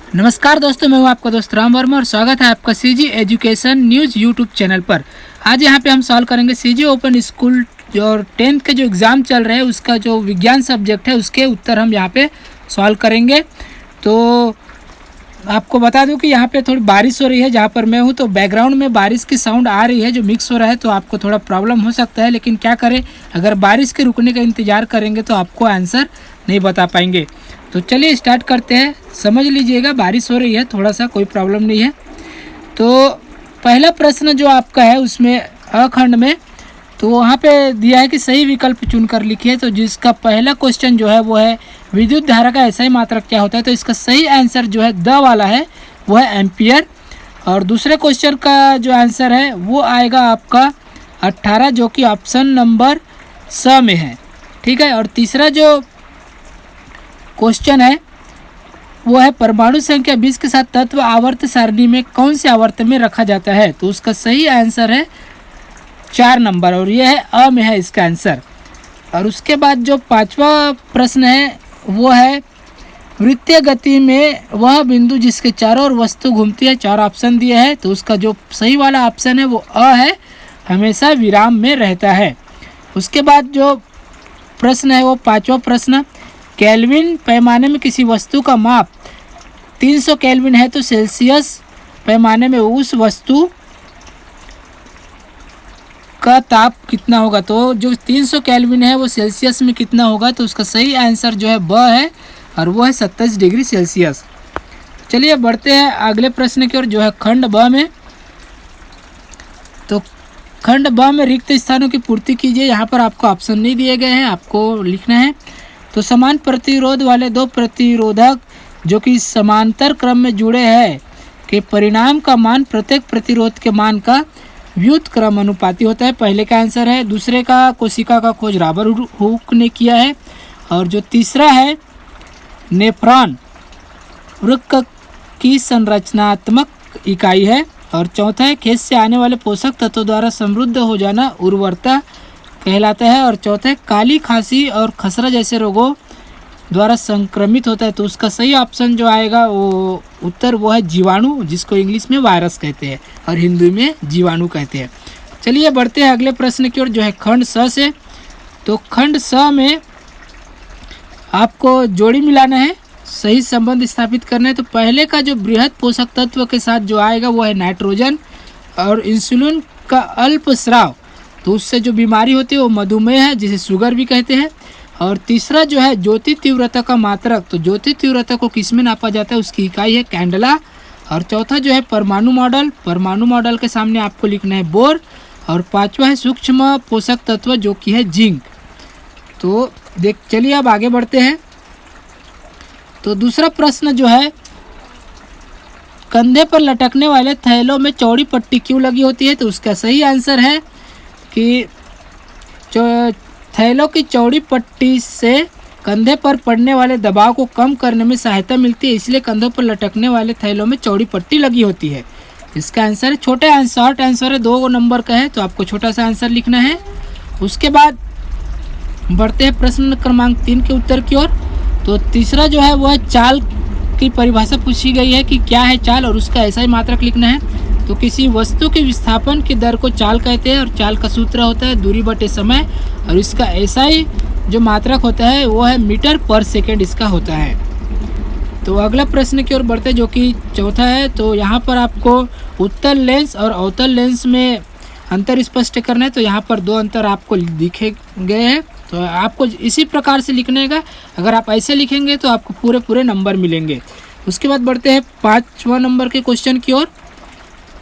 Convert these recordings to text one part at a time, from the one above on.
नमस्कार दोस्तों, मैं हूं आपका दोस्त राम वर्मा और स्वागत है आपका CG education news YouTube channel पर। आज यहां पे हम सॉल्व करेंगे सीजी ओपन स्कूल जो 10th के जो एग्ज़ाम चल रहे हैं उसका जो विज्ञान सब्जेक्ट है उसके उत्तर हम यहां पे सॉल्व करेंगे। तो आपको बता दूं कि यहाँ पे थोड़ी बारिश हो रही है जहाँ पर मैं हूँ, तो बैकग्राउंड में बारिश की साउंड आ रही है जो मिक्स हो रहा है, तो आपको थोड़ा प्रॉब्लम हो सकता है। लेकिन क्या करें, अगर बारिश के रुकने का इंतज़ार करेंगे तो आपको आंसर नहीं बता पाएंगे। तो चलिए स्टार्ट करते हैं। समझ लीजिएगा, बारिश हो रही है, थोड़ा सा कोई प्रॉब्लम नहीं है। तो पहला प्रश्न जो आपका है उसमें अखंड में, तो वहाँ पे दिया है कि सही विकल्प चुनकर लिखिए। तो जिसका पहला क्वेश्चन जो है वो है विद्युत धारा का एसआई मात्रक क्या होता है। तो इसका सही आंसर जो है द वाला है, वो है एम्पियर। और दूसरे क्वेश्चन का जो आंसर है वो आएगा आपका 18, जो कि ऑप्शन नंबर स में है। ठीक है। और तीसरा जो क्वेश्चन है वो है परमाणु संख्या 20 के साथ तत्व आवर्त सारणी में कौन से आवर्त में रखा जाता है। तो उसका सही आंसर है 4 नंबर, और यह है अ में है इसका आंसर। और उसके बाद जो पांचवा प्रश्न है वो है वृत्तीय गति में वह बिंदु जिसके चारों ओर वस्तु घूमती है। 4 ऑप्शन दिए हैं, तो उसका जो सही वाला ऑप्शन है वो अ है, हमेशा विराम में रहता है। उसके बाद जो प्रश्न है वो पांचवा प्रश्न, केल्विन पैमाने में किसी वस्तु का माप 300 केल्विन है तो सेल्सियस पैमाने में उस वस्तु का ताप कितना होगा। तो जो 300 केल्विन है वो सेल्सियस में कितना होगा, तो उसका सही आंसर जो है ब है, और वो है 27 डिग्री सेल्सियस। चलिए बढ़ते हैं अगले प्रश्न की ओर, जो है खंड ब में। तो खंड ब में रिक्त स्थानों की पूर्ति कीजिए। यहाँ पर आपको ऑप्शन नहीं दिए गए हैं, आपको लिखना है। तो समान प्रतिरोध वाले दो प्रतिरोधक जो कि समांतर क्रम में जुड़े हैं के परिणाम का मान प्रत्येक प्रतिरोध के मान का व्युत्क्रम अनुपाती होता है। पहले का आंसर है। दूसरे का कोशिका का खोज रॉबर्ट हुक ने किया है। और जो तीसरा है नेफ्रॉन वृक्क की संरचनात्मक इकाई है। और चौथा है खेत से आने वाले पोषक तत्वों द्वारा समृद्ध हो जाना उर्वरता कहलाता है। और चौथा है काली खांसी और खसरा जैसे रोगों द्वारा संक्रमित होता है। तो उसका सही ऑप्शन जो आएगा वो उत्तर वो है जीवाणु, जिसको इंग्लिश में वायरस कहते हैं और हिंदी में जीवाणु कहते हैं। चलिए बढ़ते हैं अगले प्रश्न की ओर, जो है खंड स से। तो खंड स में आपको जोड़ी मिलाना है, सही संबंध स्थापित करना है। तो पहले का जो बृहद पोषक तत्व के साथ जो आएगा वो है नाइट्रोजन। और इंसुलिन का अल्प स्राव, तो उससे जो बीमारी होती है वो मधुमेह है, जिसे शुगर भी कहते हैं। और तीसरा जो है ज्योति तीव्रता का मात्रक, तो ज्योति तीव्रता को किस में नापा जाता है, उसकी इकाई है कैंडला। और चौथा जो है परमाणु मॉडल, परमाणु मॉडल के सामने आपको लिखना है बोर। और पांचवा है सूक्ष्म पोषक तत्व जो कि है जिंक। तो चलिए अब आगे बढ़ते हैं। तो दूसरा प्रश्न जो है कंधे पर लटकने वाले थैलों में चौड़ी पट्टी क्यों लगी होती है। तो उसका सही आंसर है कि थैलों की चौड़ी पट्टी से कंधे पर पड़ने वाले दबाव को कम करने में सहायता मिलती है, इसलिए कंधों पर लटकने वाले थैलों में चौड़ी पट्टी लगी होती है। इसका आंसर है छोटे आंसर, शॉर्ट आंसर है, 2 नंबर का है, तो आपको छोटा सा आंसर लिखना है। उसके बाद बढ़ते हैं प्रश्न क्रमांक 3 के उत्तर की ओर। तो तीसरा जो है वह चाल की परिभाषा पूछी गई है कि क्या है चाल, और उसका ऐसा ही मात्रक लिखना है। तो किसी वस्तु के विस्थापन की दर को चाल कहते हैं, और चाल का सूत्र होता है दूरी बटे समय, और इसका ऐसा ही जो मात्रक होता है वो है मीटर पर सेकेंड इसका होता है। तो अगला प्रश्न की ओर बढ़ते जो कि चौथा है। तो यहाँ पर आपको उत्तल लेंस और अवतल लेंस में अंतर स्पष्ट करना है। तो यहाँ पर 2 अंतर आपको दिखे गए हैं, तो आपको इसी प्रकार से लिखने का। अगर आप ऐसे लिखेंगे तो आपको पूरे नंबर मिलेंगे। उसके बाद बढ़ते हैं 5वां नंबर के क्वेश्चन की ओर।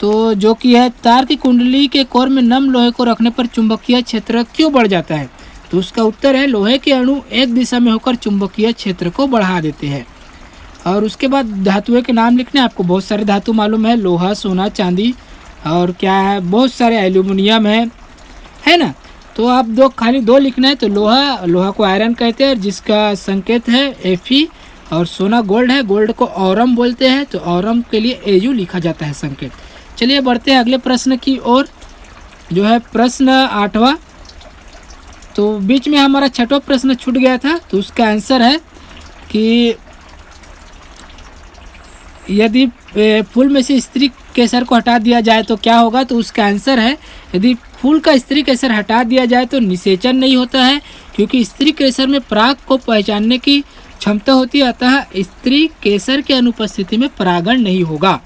तो जो कि है तार की कुंडली के कोर में नम लोहे को रखने पर चुंबकीय क्षेत्र क्यों बढ़ जाता है। तो उसका उत्तर है लोहे के अणु एक दिशा में होकर चुंबकीय क्षेत्र को बढ़ा देते हैं। और उसके बाद धातुओं के नाम लिखने, आपको बहुत सारे धातु मालूम है, लोहा, सोना, चांदी, और क्या है बहुत सारे एल्यूमिनियम है ना। तो आप खाली 2 लिखना है। तो लोहा को आयरन कहते हैं, जिसका संकेत है Fe। और सोना गोल्ड है, गोल्ड को औरम बोलते हैं, तो औरम के लिए Au लिखा जाता है संकेत। चलिए बढ़ते हैं अगले प्रश्न की ओर, जो है प्रश्न 8वां। तो बीच में हमारा 6वां प्रश्न छूट गया था, तो उसका आंसर है कि यदि फूल में से स्त्री केसर को हटा दिया जाए तो क्या होगा, तो उसका आंसर है यदि फूल का स्त्री केसर हटा दिया जाए तो निषेचन नहीं होता है, क्योंकि स्त्री केसर में पराग को पहचानने की क्षमता होती है, अतः स्त्री केसर की अनुपस्थिति में परागण नहीं होगा।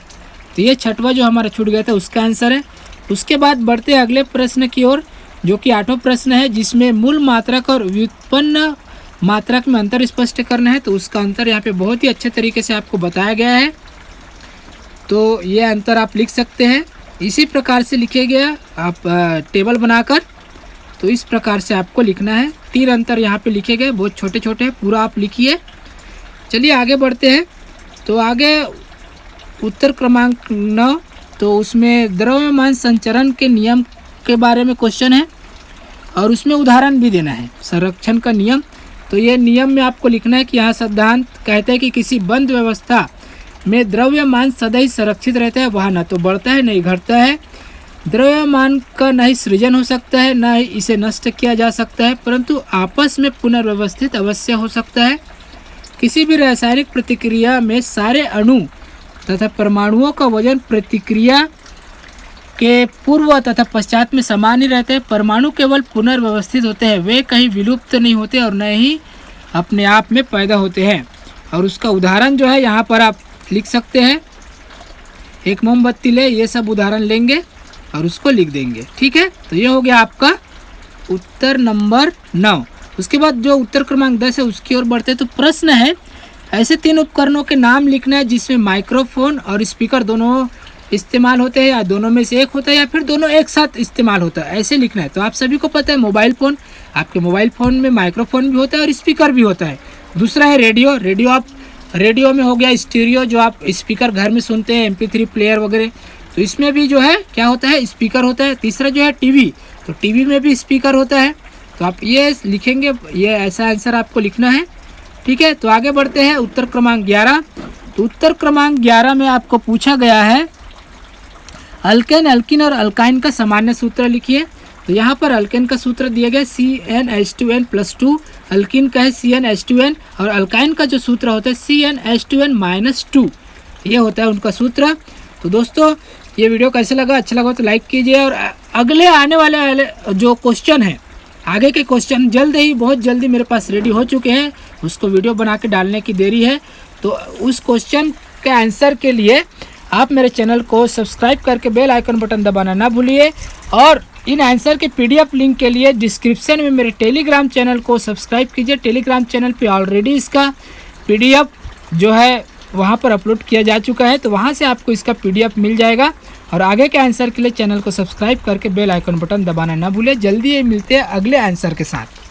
तो ये छठवां जो हमारा छूट गया था उसका आंसर है। उसके बाद बढ़ते हैं अगले प्रश्न की ओर, जो कि 8वां प्रश्न है, जिसमें मूल मात्रक और व्युत्पन्न मात्रक में अंतर स्पष्ट करना है। तो उसका अंतर यहाँ पे बहुत ही अच्छे तरीके से आपको बताया गया है, तो ये अंतर आप लिख सकते हैं। इसी प्रकार से लिखे गया आप टेबल बनाकर, तो इस प्रकार से आपको लिखना है। 3 अंतर यहाँ पे लिखे गए, बहुत छोटे छोटे हैं, पूरा आप लिखिए। चलिए आगे बढ़ते हैं। तो आगे उत्तर क्रमांक 9, तो उसमें द्रव्यमान संचरण के नियम के बारे में क्वेश्चन है और उसमें उदाहरण भी देना है। संरक्षण का नियम, तो ये नियम में आपको लिखना है कि यहाँ सिद्धांत कहते हैं कि किसी बंद व्यवस्था में द्रव्यमान सदा ही संरक्षित रहता है, वह न तो बढ़ता है न ही घटता है। द्रव्यमान का न ही सृजन हो सकता है न ही इसे नष्ट किया जा सकता है, परंतु आपस में पुनर्व्यवस्थित अवश्य हो सकता है। किसी भी रासायनिक प्रतिक्रिया में सारे अणु तथा परमाणुओं का वजन प्रतिक्रिया के पूर्व तथा पश्चात में समान ही रहते हैं। परमाणु केवल पुनर्व्यवस्थित होते हैं, वे कहीं विलुप्त नहीं होते और न ही अपने आप में पैदा होते हैं। और उसका उदाहरण जो है यहाँ पर आप लिख सकते हैं, एक मोमबत्ती ले, ये सब उदाहरण लेंगे और उसको लिख देंगे। ठीक है, तो ये हो गया आपका उत्तर नंबर 9। उसके बाद जो उत्तर क्रमांक 10 है उसकी ओर बढ़ते हैं। तो प्रश्न है, ऐसे 3 उपकरणों के नाम लिखना है जिसमें माइक्रोफोन और स्पीकर दोनों इस्तेमाल होते हैं, या दोनों में से एक होता है, या फिर दोनों एक साथ इस्तेमाल होता है, ऐसे लिखना है। तो आप सभी को पता है मोबाइल फ़ोन, आपके मोबाइल फ़ोन में माइक्रोफोन भी होता है और स्पीकर भी होता है। दूसरा है रेडियो, रेडियो में हो गया स्टीरियो, जो आप स्पीकर घर में सुनते हैं, MP3 प्लेयर वगैरह, तो इसमें भी जो है क्या होता है, स्पीकर होता है। तीसरा जो है टीवी, तो टीवी में भी स्पीकर होता है। तो आप ये लिखेंगे, ये ऐसा आंसर आपको लिखना है। ठीक है, तो आगे बढ़ते हैं उत्तर क्रमांक 11। तो उत्तर क्रमांक 11 में आपको पूछा गया है अल्केन, अल्किन और अल्काइन का सामान्य सूत्र लिखिए। तो यहाँ पर अल्केन का सूत्र दिया गया CnH2n+2, अल्किन का है CnH2n, और अल्काइन का जो सूत्र होता है CnH2n-2, ये होता है उनका सूत्र। तो दोस्तों ये वीडियो कैसे लगा, अच्छा लगा तो लाइक कीजिए, और अगले आने वाले जो क्वेश्चन है, आगे के क्वेश्चन जल्द ही, बहुत जल्दी मेरे पास रेडी हो चुके हैं, उसको वीडियो बना के डालने की देरी है। तो उस क्वेश्चन के आंसर के लिए आप मेरे चैनल को सब्सक्राइब करके बेल आइकन बटन दबाना ना भूलिए, और इन आंसर के PDF लिंक के लिए डिस्क्रिप्शन में मेरे टेलीग्राम चैनल को सब्सक्राइब कीजिए। टेलीग्राम चैनल पे ऑलरेडी इसका PDF जो है वहाँ पर अपलोड किया जा चुका है, तो वहाँ से आपको इसका PDF मिल जाएगा। और आगे के आंसर के लिए चैनल को सब्सक्राइब करके बेल आइकन बटन दबाना ना भूलें। जल्दी ही मिलते हैं अगले आंसर के साथ।